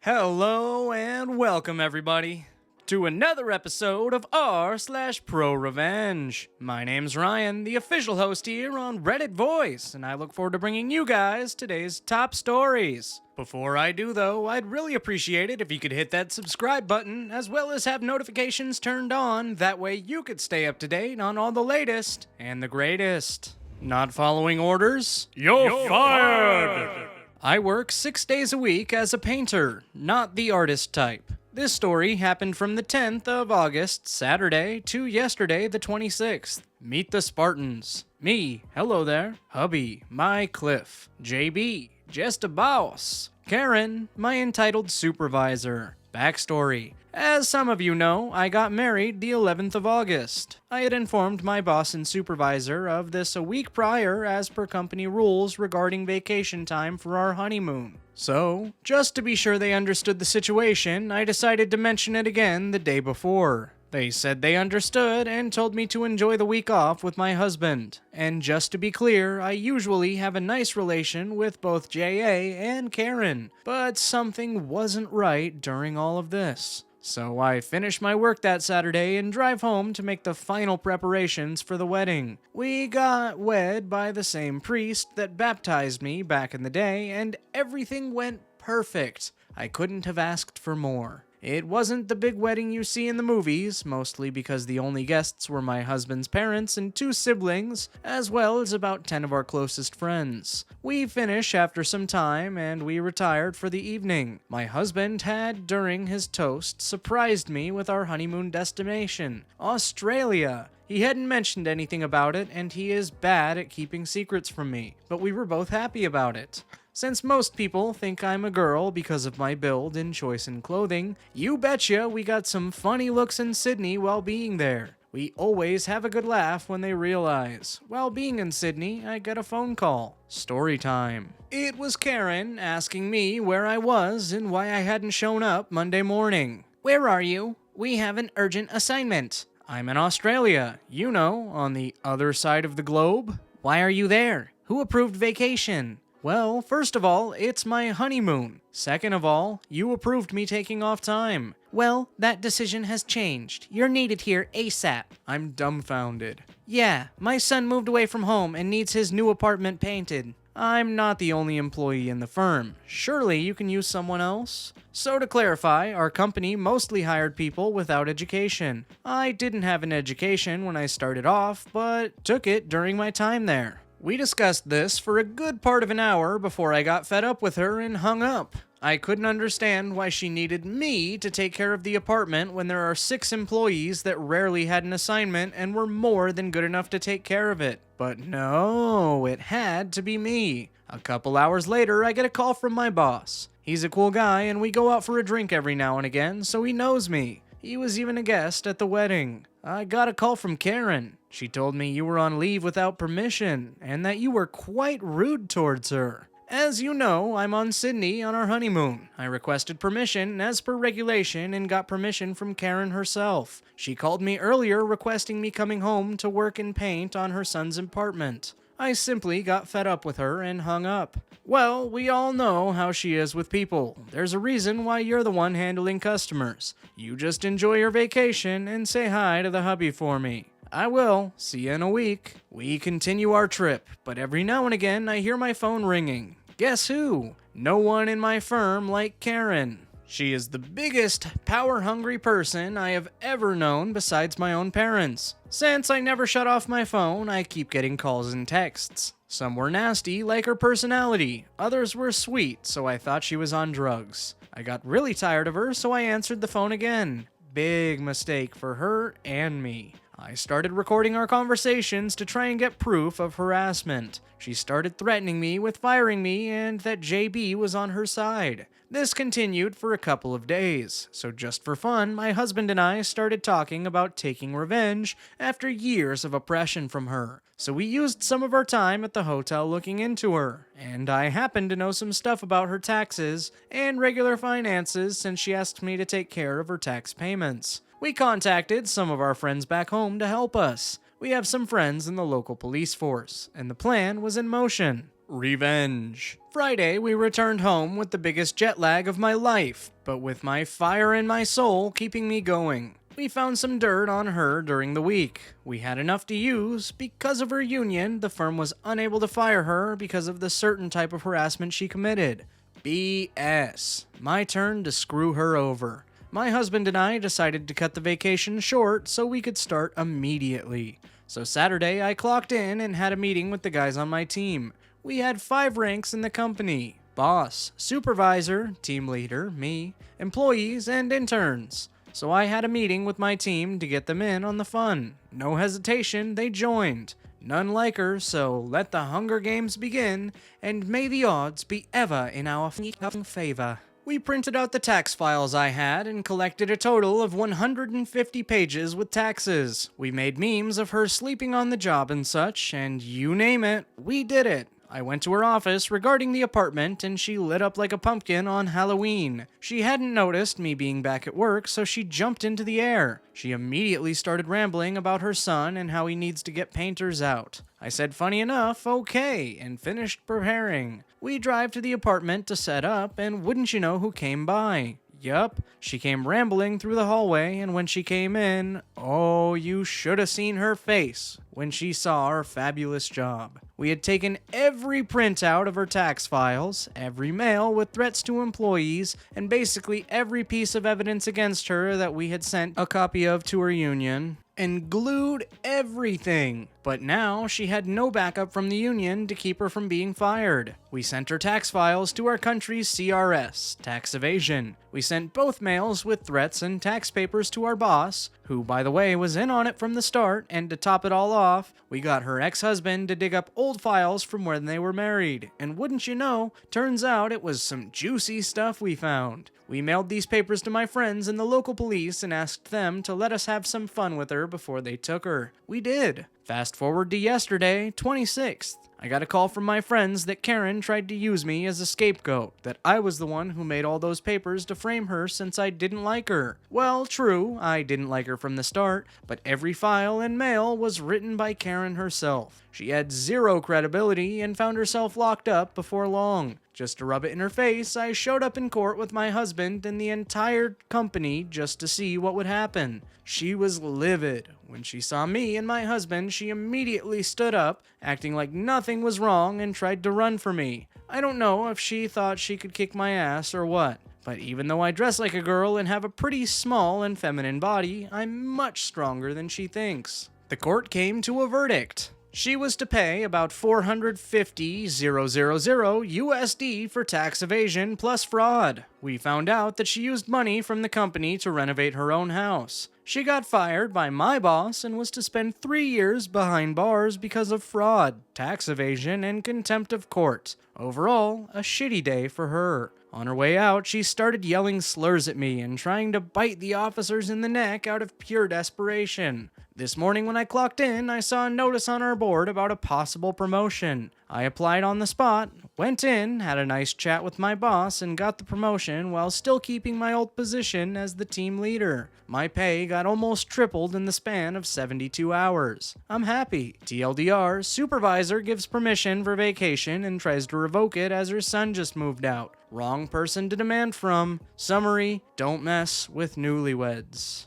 Hello and welcome everybody to another episode of r/ProRevenge. My name's Ryan, the official host here on Reddit Voice, and I look forward to bringing you guys today's top stories. Before I do though, I'd really appreciate it if you could hit that subscribe button, as well as have notifications turned on, that way you could stay up to date on all the latest and the greatest. Not following orders? You're fired! I work 6 days a week as a painter, not the artist type. This story happened from the 10th of August, Saturday, to yesterday, the 26th. Meet the Spartans. Me, hello there. Hubby, my Cliff. JB, just a boss. Karen, my entitled supervisor. Backstory. As some of you know, I got married the 11th of August. I had informed my boss and supervisor of this a week prior as per company rules regarding vacation time for our honeymoon. So, just to be sure they understood the situation, I decided to mention it again the day before. They said they understood and told me to enjoy the week off with my husband. And just to be clear, I usually have a nice relation with both JA and Karen, but something wasn't right during all of this. So I finish my work that Saturday and drive home to make the final preparations for the wedding. We got wed by the same priest that baptized me back in the day, and everything went perfect. I couldn't have asked for more. It wasn't the big wedding you see in the movies, mostly because the only guests were my husband's parents and 2 siblings, as well as about 10 of our closest friends. We finished after some time, and we retired for the evening. My husband had, during his toast, surprised me with our honeymoon destination, Australia. He hadn't mentioned anything about it, and he is bad at keeping secrets from me, but we were both happy about it. Since most people think I'm a girl because of my build and choice in clothing, you betcha we got some funny looks in Sydney while being there. We always have a good laugh when they realize. While being in Sydney, I got a phone call. Story time. It was Karen asking me where I was and why I hadn't shown up Monday morning. Where are you? We have an urgent assignment. I'm in Australia, you know, on the other side of the globe. Why are you there? Who approved vacation? Well, first of all, it's my honeymoon. Second of all, you approved me taking off time. Well, that decision has changed. You're needed here ASAP. I'm dumbfounded. Yeah, my son moved away from home and needs his new apartment painted. I'm not the only employee in the firm. Surely you can use someone else? So to clarify, our company mostly hired people without education. I didn't have an education when I started off, but took it during my time there. We discussed this for a good part of an hour before I got fed up with her and hung up. I couldn't understand why she needed me to take care of the apartment when there are 6 employees that rarely had an assignment and were more than good enough to take care of it. But no, it had to be me. A couple hours later, I get a call from my boss. He's a cool guy and we go out for a drink every now and again, so he knows me. He was even a guest at the wedding. I got a call from Karen. She told me you were on leave without permission, and that you were quite rude towards her. As you know, I'm on Sydney on our honeymoon. I requested permission as per regulation and got permission from Karen herself. She called me earlier requesting me coming home to work and paint on her son's apartment. I simply got fed up with her and hung up. Well, we all know how she is with people. There's a reason why you're the one handling customers. You just enjoy your vacation and say hi to the hubby for me. I will. See you in a week. We continue our trip, but every now and again I hear my phone ringing. Guess who? No one in my firm like Karen. She is the biggest, power-hungry person I have ever known besides my own parents. Since I never shut off my phone, I keep getting calls and texts. Some were nasty, like her personality. Others were sweet, so I thought she was on drugs. I got really tired of her, so I answered the phone again. Big mistake for her and me. I started recording our conversations to try and get proof of harassment. She started threatening me with firing me and that JB was on her side. This continued for a couple of days, so just for fun, my husband and I started talking about taking revenge after years of oppression from her. So we used some of our time at the hotel looking into her, and I happened to know some stuff about her taxes and regular finances since she asked me to take care of her tax payments. We contacted some of our friends back home to help us. We have some friends in the local police force, and the plan was in motion. Revenge. Friday, we returned home with the biggest jet lag of my life, but with my fire in my soul keeping me going. We found some dirt on her during the week. We had enough to use. Because of her union, the firm was unable to fire her because of the certain type of harassment she committed. BS. My turn to screw her over. My husband and I decided to cut the vacation short so we could start immediately. So Saturday, I clocked in and had a meeting with the guys on my team. We had 5 ranks in the company: boss, supervisor, team leader, me, employees, and interns. So I had a meeting with my team to get them in on the fun. No hesitation, they joined. None like her, so let the Hunger Games begin, and may the odds be ever in our favor. We printed out the tax files I had and collected a total of 150 pages with taxes. We made memes of her sleeping on the job and such, and you name it, we did it. I went to her office regarding the apartment and she lit up like a pumpkin on Halloween. She hadn't noticed me being back at work, so she jumped into the air. She immediately started rambling about her son and how he needs to get painters out. I said funny enough, okay, and finished preparing. We drive to the apartment to set up, and wouldn't you know who came by? Yup, she came rambling through the hallway, and when she came in, oh, you should have seen her face when she saw our fabulous job. We had taken every printout of her tax files, every mail with threats to employees, and basically every piece of evidence against her that we had sent a copy of to her union, and glued everything. But now she had no backup from the union to keep her from being fired. We sent her tax files to our country's CRS, tax evasion. We sent both mails with threats and tax papers to our boss, who, by the way, was in on it from the start, and to top it all off, we got her ex-husband to dig up old files from when they were married. And wouldn't you know, turns out it was some juicy stuff we found. We mailed these papers to my friends in the local police and asked them to let us have some fun with her before they took her. We did. Fast forward to yesterday, 26th. I got a call from my friends that Karen tried to use me as a scapegoat, that I was the one who made all those papers to frame her since I didn't like her. Well, true, I didn't like her from the start, but every file and mail was written by Karen herself. She had zero credibility and found herself locked up before long. Just to rub it in her face, I showed up in court with my husband and the entire company just to see what would happen. She was livid. When she saw me and my husband, she immediately stood up, acting like nothing was wrong, and tried to run for me. I don't know if she thought she could kick my ass or what, but even though I dress like a girl and have a pretty small and feminine body, I'm much stronger than she thinks. The court came to a verdict. She was to pay about $450,000 USD for tax evasion plus fraud. We found out that she used money from the company to renovate her own house. She got fired by my boss and was to spend 3 years behind bars because of fraud, tax evasion, and contempt of court. Overall, a shitty day for her. On her way out, she started yelling slurs at me and trying to bite the officers in the neck out of pure desperation. This morning when I clocked in, I saw a notice on our board about a possible promotion. I applied on the spot, went in, had a nice chat with my boss, and got the promotion while still keeping my old position as the team leader. My pay got almost tripled in the span of 72 hours. I'm happy. TLDR, supervisor gives permission for vacation and tries to revoke it as her son just moved out. Wrong person to demand from. Summary, don't mess with newlyweds.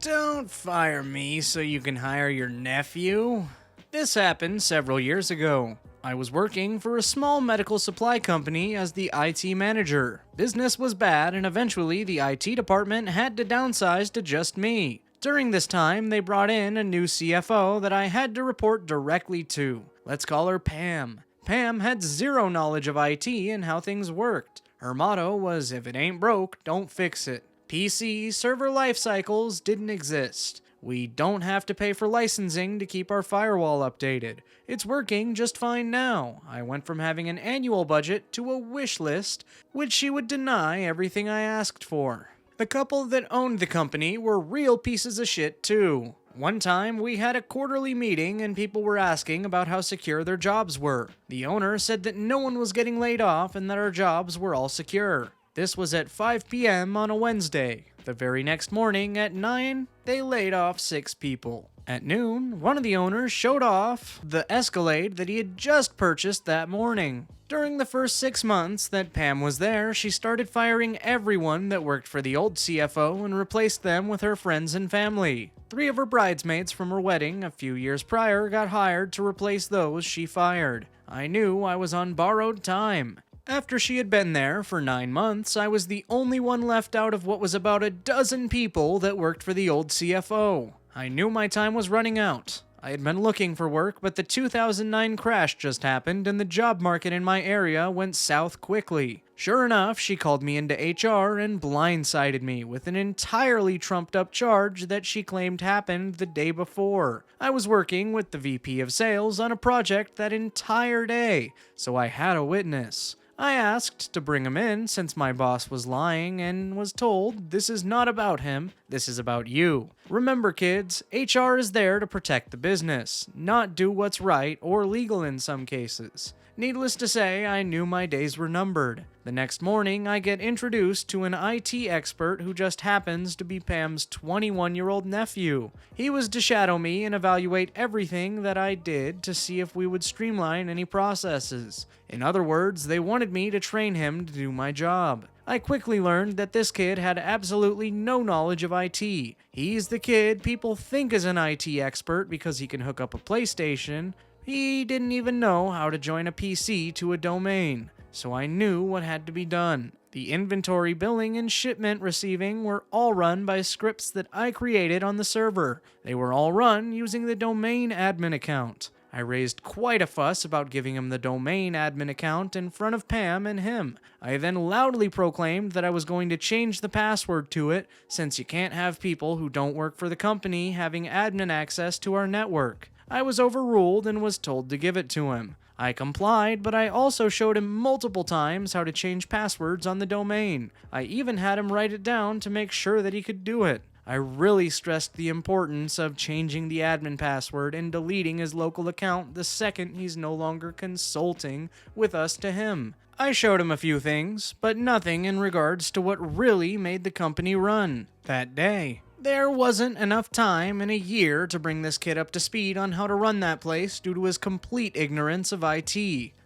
Don't fire me so you can hire your nephew. This happened several years ago. I was working for a small medical supply company as the IT manager. Business was bad and eventually the IT department had to downsize to just me. During this time, they brought in a new CFO that I had to report directly to. Let's call her Pam. Pam had zero knowledge of IT and how things worked. Her motto was, if it ain't broke, don't fix it. PC server life cycles didn't exist. We don't have to pay for licensing to keep our firewall updated. It's working just fine now. I went from having an annual budget to a wish list, which she would deny everything I asked for. The couple that owned the company were real pieces of shit too. One time, we had a quarterly meeting and people were asking about how secure their jobs were. The owner said that no one was getting laid off and that our jobs were all secure. This was at 5 p.m. on a Wednesday. The very next morning at 9, they laid off 6 people. At noon, one of the owners showed off the Escalade that he had just purchased that morning. During the first 6 months that Pam was there, she started firing everyone that worked for the old CFO and replaced them with her friends and family. 3 of her bridesmaids from her wedding a few years prior got hired to replace those she fired. I knew I was on borrowed time. After she had been there for 9 months, I was the only one left out of what was about a dozen people that worked for the old CFO. I knew my time was running out. I had been looking for work, but the 2009 crash just happened and the job market in my area went south quickly. Sure enough, she called me into HR and blindsided me with an entirely trumped up charge that she claimed happened the day before. I was working with the VP of sales on a project that entire day, so I had a witness. I asked to bring him in since my boss was lying and was told this is not about him, this is about you. Remember kids, HR is there to protect the business, not do what's right or legal in some cases. Needless to say, I knew my days were numbered. The next morning, I get introduced to an IT expert who just happens to be Pam's 21-year-old nephew. He was to shadow me and evaluate everything that I did to see if we would streamline any processes. In other words, they wanted me to train him to do my job. I quickly learned that this kid had absolutely no knowledge of IT. He's the kid people think is an IT expert because he can hook up a PlayStation. He didn't even know how to join a PC to a domain, so I knew what had to be done. The inventory billing and shipment receiving were all run by scripts that I created on the server. They were all run using the domain admin account. I raised quite a fuss about giving him the domain admin account in front of Pam and him. I then loudly proclaimed that I was going to change the password to it, since you can't have people who don't work for the company having admin access to our network. I was overruled and was told to give it to him. I complied, but I also showed him multiple times how to change passwords on the domain. I even had him write it down to make sure that he could do it. I really stressed the importance of changing the admin password and deleting his local account the second he's no longer consulting with us to him. I showed him a few things, but nothing in regards to what really made the company run that day. There wasn't enough time in a year to bring this kid up to speed on how to run that place due to his complete ignorance of IT.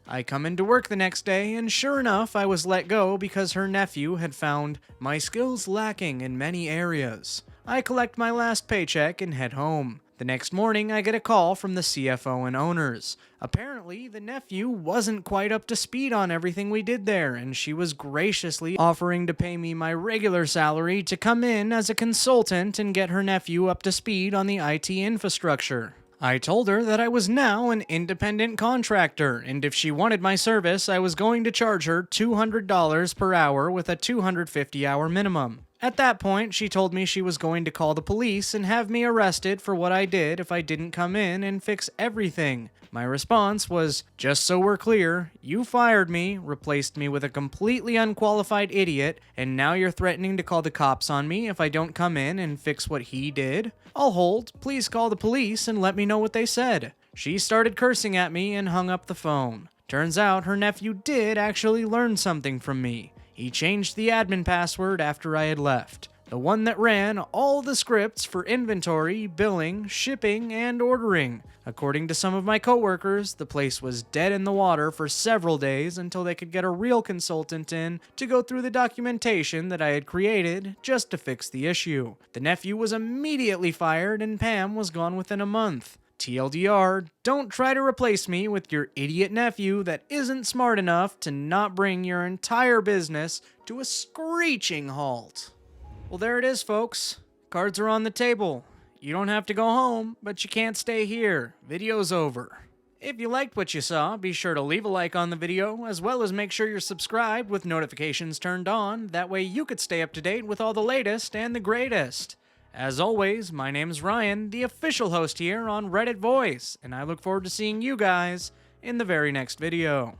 I come into work the next day, and sure enough, I was let go because her nephew had found my skills lacking in many areas. I collect my last paycheck and head home. The next morning, I get a call from the CFO and owners. Apparently, the nephew wasn't quite up to speed on everything we did there, and she was graciously offering to pay me my regular salary to come in as a consultant and get her nephew up to speed on the IT infrastructure. I told her that I was now an independent contractor, and if she wanted my service, I was going to charge her $200 per hour with a 250-hour minimum. At that point, she told me she was going to call the police and have me arrested for what I did if I didn't come in and fix everything. My response was, just so we're clear, you fired me, replaced me with a completely unqualified idiot, and now you're threatening to call the cops on me if I don't come in and fix what he did? I'll hold. Please call the police and let me know what they said. She started cursing at me and hung up the phone. Turns out her nephew did actually learn something from me. He changed the admin password after I had left. The one that ran all the scripts for inventory, billing, shipping, and ordering. According to some of my coworkers, the place was dead in the water for several days until they could get a real consultant in to go through the documentation that I had created just to fix the issue. The nephew was immediately fired and Pam was gone within a month. TLDR, don't try to replace me with your idiot nephew that isn't smart enough to not bring your entire business to a screeching halt. Well, there it is, folks. Cards are on the table. You don't have to go home, but you can't stay here. Video's over. If you liked what you saw, be sure to leave a like on the video, as well as make sure you're subscribed with notifications turned on. That way you could stay up to date with all the latest and the greatest. As always, my name's Ryan, the official host here on Reddit Voice, and I look forward to seeing you guys in the very next video.